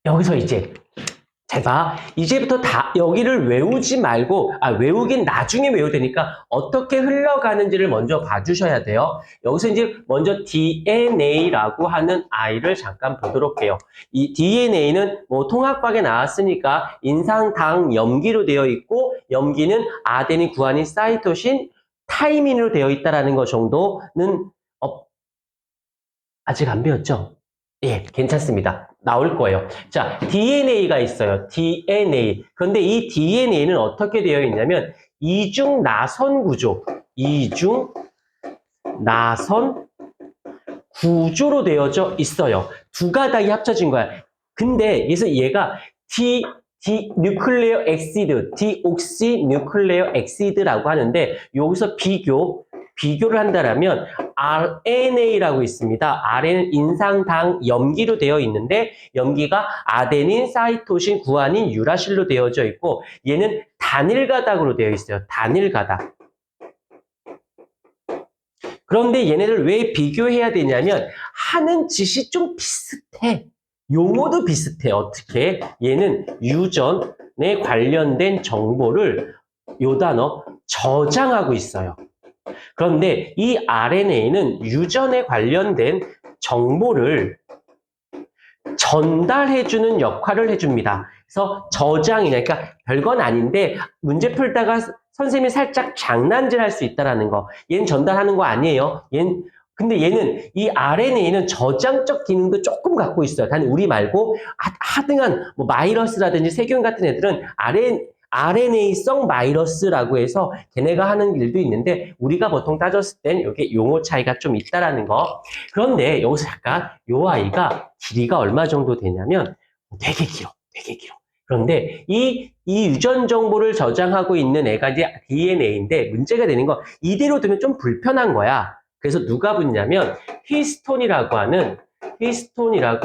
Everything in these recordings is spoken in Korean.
여기서 이제 잘 봐. 이제부터 다 여기를 외우지 말고 외우긴 나중에 외워야 되니까 어떻게 흘러가는지를 먼저 봐주셔야 돼요. 여기서 이제 먼저 DNA라고 하는 아이를 잠깐 보도록 해요. 이 DNA는 뭐 통합학에 나왔으니까 인상당 염기로 되어 있고 염기는 아데닌, 구아닌, 사이토신, 타이민으로 되어 있다라는 것 정도는 아직 안 배웠죠? 예, 괜찮습니다. 나올 거예요. 자, DNA가 있어요. DNA. 그런데 이 DNA는 어떻게 되어 있냐면 이중 나선 구조, 이중 나선 구조로 되어져 있어요. 두 가닥이 합쳐진 거야. 근데 그래서 얘가 뉴클레어 엑시드, 디옥시 뉴클레어 엑시드라고 하는데 여기서 비교를 한다라면 RNA라고 있습니다. RNA는 인상당 염기로 되어 있는데 염기가 아데닌, 사이토신, 구아닌, 유라실로 되어져 있고 얘는 단일 가닥으로 되어 있어요. 단일 가닥. 그런데 얘네를 왜 비교해야 되냐면 하는 짓이 좀 비슷해. 용어도 비슷해. 어떻게? 얘는 유전에 관련된 정보를 요 단어 저장하고 있어요. 그런데 이 RNA는 유전에 관련된 정보를 전달해주는 역할을 해줍니다. 그래서 저장이냐, 그러니까 별건 아닌데 문제 풀다가 선생님이 살짝 장난질 할 수 있다는 거. 얘는 전달하는 거 아니에요. 근데 얘는 이 RNA는 저장적 기능도 조금 갖고 있어요. 단 우리 말고 하등한 뭐 바이러스라든지 세균 같은 애들은 RNA성 바이러스라고 해서 걔네가 하는 일도 있는데 우리가 보통 따졌을 땐 이게 용어 차이가 좀 있다라는 거. 그런데 여기서 잠깐 요 아이가 길이가 얼마 정도 되냐면 되게 길어. 되게 길어. 그런데 이 유전 정보를 저장하고 있는 애가 이제 DNA인데 문제가 되는 건 이대로 두면 좀 불편한 거야. 그래서 누가 붙냐면 히스톤이라고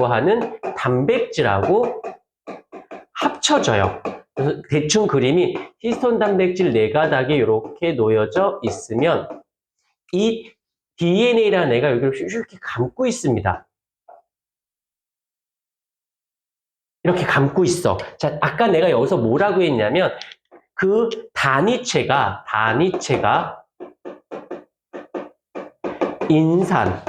하는 단백질하고 합쳐져요. 그래서 대충 그림이 히스톤 단백질 4가닥이 이렇게 놓여져 있으면 이 DNA라는 애가 여기를 이렇게 감고 있습니다. 이렇게 감고 있어. 자, 아까 내가 여기서 뭐라고 했냐면 그 단위체가 인산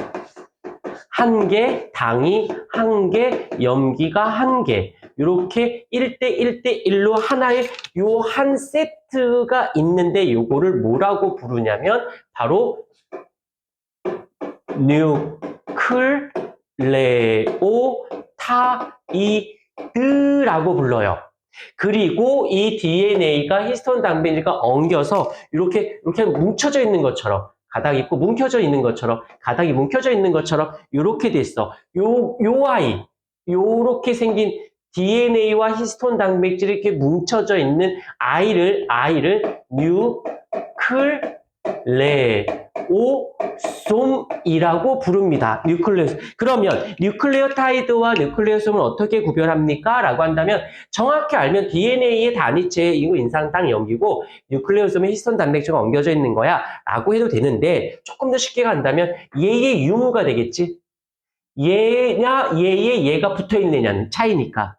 1개, 당이 1개, 염기가 1개. 이렇게 1대 1대 1로 하나의 요 한 세트가 있는데 요거를 뭐라고 부르냐면 바로 뉴클레오타이드라고 불러요. 그리고 이 DNA가 히스톤 단백질과 엉겨서 이렇게 뭉쳐져 있는 것처럼 가닥이 있고 뭉켜져 있는 것처럼 가닥이 뭉켜져 있는 것처럼 이렇게 됐어. 요 아이 요렇게 생긴 DNA와 히스톤 단백질이 이렇게 뭉쳐져 있는 아이를 뉴클레오솜이라고 부릅니다. 뉴클레오솜. 그러면 뉴클레오타이드와 뉴클레오솜을 어떻게 구별합니까? 라고 한다면 정확히 알면 DNA의 단위체에 이거 인상당 염기고 뉴클레오솜에 히스톤 단백질가 엉겨져 있는 거야 라고 해도 되는데 조금 더 쉽게 간다면 얘의 유무가 되겠지? 얘냐 얘가 붙어있느냐는 차이니까.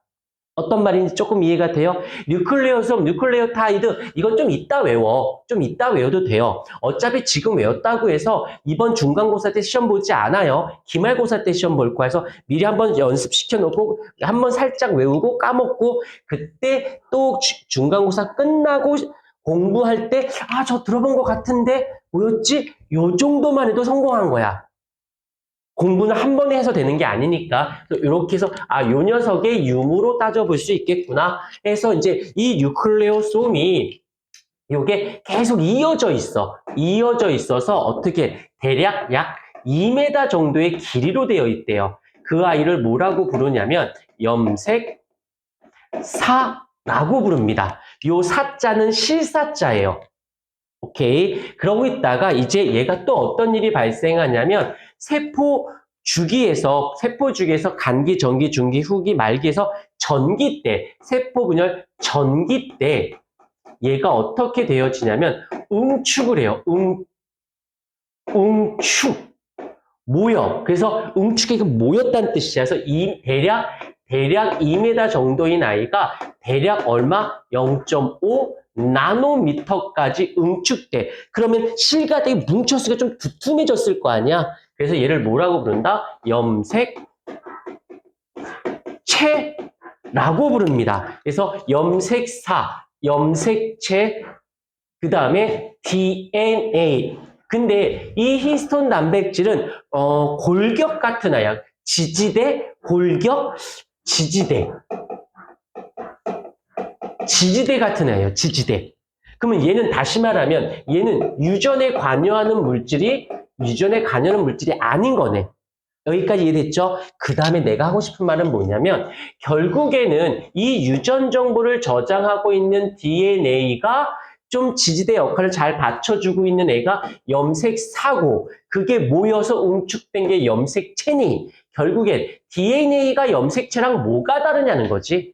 어떤 말인지 조금 이해가 돼요? 뉴클레오솜, 뉴클레오타이드 이건 좀 이따 외워. 좀 이따 외워도 돼요. 어차피 지금 외웠다고 해서 이번 중간고사 때 시험 보지 않아요. 기말고사 때 시험 볼 거야. 해서 미리 한번 연습시켜 놓고 한번 살짝 외우고 까먹고 그때 또 중간고사 끝나고 공부할 때 저 들어본 것 같은데 뭐였지? 요 정도만 해도 성공한 거야. 공부는 한 번에 해서 되는 게 아니니까 이렇게 해서 요 녀석의 유무로 따져볼 수 있겠구나 해서 이제 이 뉴클레오솜이 이게 계속 이어져 있어서 어떻게 대략 약 2m 정도의 길이로 되어 있대요. 그 아이를 뭐라고 부르냐면 염색사라고 부릅니다. 요 사자는 실사자예요. 오케이. 그러고 있다가 이제 얘가 또 어떤 일이 발생하냐면 세포 주기에서 간기, 전기, 중기, 후기, 말기에서 전기 때, 세포 분열 전기 때 얘가 어떻게 되어지냐면 응축을 해요. 응축. 모여. 그래서 응축이 모였다는 뜻이야. 그래서 대략 대략 2m 정도인 아이가 대략 얼마? 0.5 나노미터까지 응축돼. 그러면 실가 되게 뭉쳤으니까 좀 두툼해졌을 거 아니야? 그래서 얘를 뭐라고 부른다? 염색체라고 부릅니다. 그래서 염색사, 염색체, 그 다음에 DNA. 근데 이 히스톤 단백질은 골격 같은 아이야. 지지대, 골격, 지지대. 지지대 같은 애예요. 지지대. 그러면 얘는 다시 말하면 얘는 유전에 관여하는 물질이 아닌 거네. 여기까지 이해됐죠? 그 다음에 내가 하고 싶은 말은 뭐냐면 결국에는 이 유전 정보를 저장하고 있는 DNA가 좀 지지대 역할을 잘 받쳐주고 있는 애가 염색사고 그게 모여서 응축된 게 염색체니 결국엔 DNA가 염색체랑 뭐가 다르냐는 거지.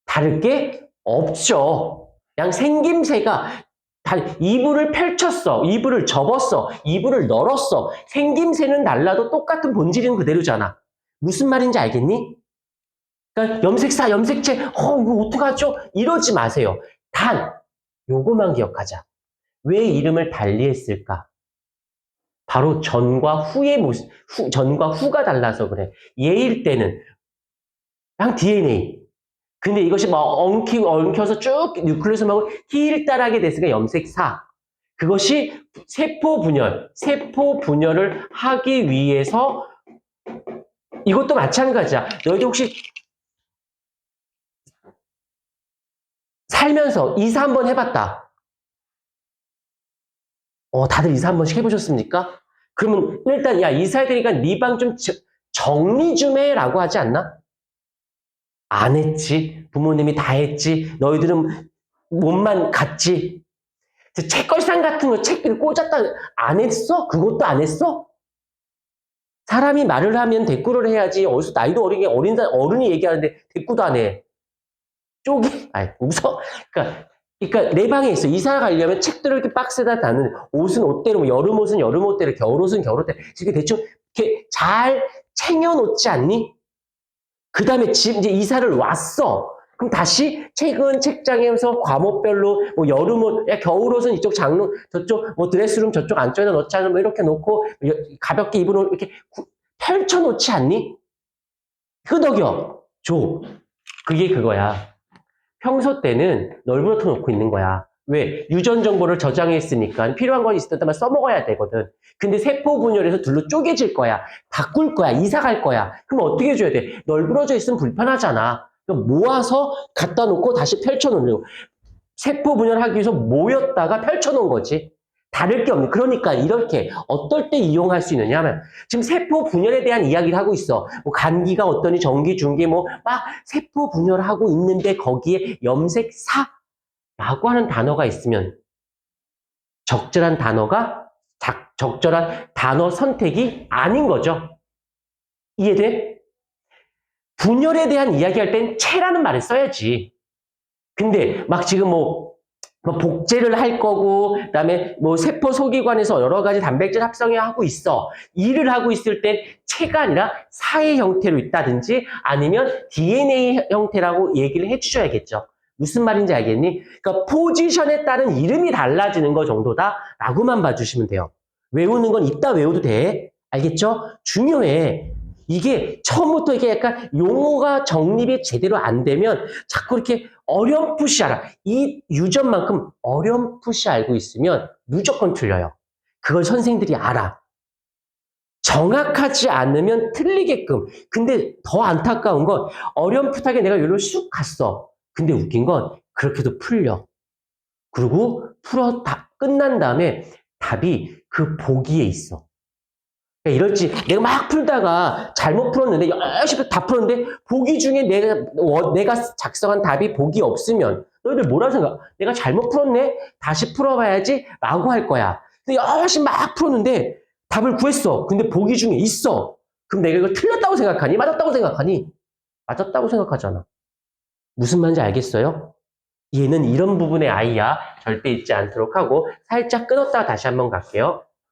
다를 게 없죠. 그냥 생김새가 이불을 펼쳤어. 이불을 접었어. 이불을 널었어. 생김새는 달라도 똑같은 본질은 그대로잖아. 무슨 말인지 알겠니? 그러니까 염색사, 염색체, 이거 어떡하죠? 이러지 마세요. 단, 요거만 기억하자. 왜 이름을 달리 했을까? 바로 전과 후의 모습, 전과 후가 달라서 그래. 얘일 때는 그냥 DNA. 근데 이것이 막 엉켜서 쭉 뉴클레오솜하고 힐달하게 됐으니까 염색사. 그것이 세포 분열을 하기 위해서 이것도 마찬가지야. 너희들 혹시 살면서 이사 한번 해봤다. 다들 이사 한 번씩 해보셨습니까? 그러면 일단 야 이사해야 되니까 네 방 좀 정리 좀 해라고 하지 않나? 안 했지. 부모님이 다 했지. 너희들은 몸만 갔지. 책걸상 같은 거 책들 꽂았다 안 했어? 그것도 안 했어? 사람이 말을 하면 대꾸를 해야지. 어디서 나이도 어른이 얘기하는데 대꾸도 안 해. 웃어. 그러니까 내 방에 있어. 이사 가려면 책들을 이렇게 박스에다 닫는 옷은 옷대로, 뭐 여름 옷은 여름 옷대로, 겨울 옷은 겨울 옷대로. 이렇게 대충 이렇게 잘 챙겨놓지 않니? 그 다음에 이제 이사를 왔어. 그럼 다시 책은 책장에서 과목별로 뭐 여름옷, 겨울옷은 이쪽 장롱, 저쪽 뭐 드레스룸 저쪽 안쪽에다 넣자 뭐 이렇게 놓고 가볍게 입은 옷 이렇게 펼쳐 놓지 않니? 끄덕여 줘. 그게 그거야. 평소 때는 널브러터 놓고 있는 거야. 왜? 유전 정보를 저장했으니까 필요한 건 있을 때만 써먹어야 되거든. 근데 세포 분열에서 둘로 쪼개질 거야. 바꿀 거야. 이사 갈 거야. 그럼 어떻게 해줘야 돼? 널브러져 있으면 불편하잖아. 그럼 모아서 갖다 놓고 다시 펼쳐놓는 세포 분열하기 위해서 모였다가 펼쳐놓은 거지. 다를 게 없는. 그러니까 이렇게 어떨 때 이용할 수 있느냐 하면 지금 세포 분열에 대한 이야기를 하고 있어. 뭐 간기가 어떠니 전기 중기 뭐 막 세포 분열하고 있는데 거기에 염색사라고 하는 단어가 있으면 적절한 단어 선택이 아닌 거죠. 이해돼? 분열에 대한 이야기할 땐 체라는 말을 써야지. 근데 막 지금 뭐 복제를 할 거고, 그다음에 뭐 세포 소기관에서 여러 가지 단백질 합성을 하고 있어. 일을 하고 있을 땐 체가 아니라 사의 형태로 있다든지 아니면 DNA 형태라고 얘기를 해주셔야겠죠. 무슨 말인지 알겠니? 그러니까 포지션에 따른 이름이 달라지는 거 정도다라고만 봐주시면 돼요. 외우는 건 이따 외워도 돼. 알겠죠? 중요해. 이게 처음부터 이게 약간 용어가 정립이 제대로 안 되면 자꾸 이렇게 어렴풋이 알아. 이 유전만큼 어렴풋이 알고 있으면 무조건 틀려요. 그걸 선생님들이 알아. 정확하지 않으면 틀리게끔. 근데 더 안타까운 건 어렴풋하게 내가 여기로 쑥 갔어. 근데 웃긴 건 그렇게도 풀려. 그리고 끝난 다음에 답이 그 보기에 있어. 이럴지 내가 막 풀다가 잘못 풀었는데 열심히 다 풀었는데 보기 중에 내가 작성한 답이 보기 없으면 너희들 뭐라 생각? 내가 잘못 풀었네? 다시 풀어봐야지 라고 할 거야. 근데 열심히 막 풀었는데 답을 구했어. 근데 보기 중에 있어. 그럼 내가 이걸 틀렸다고 생각하니? 맞았다고 생각하니? 맞았다고 생각하잖아. 무슨 말인지 알겠어요? 얘는 이런 부분의 아이야. 절대 잊지 않도록 하고 살짝 끊었다가 다시 한번 갈게요.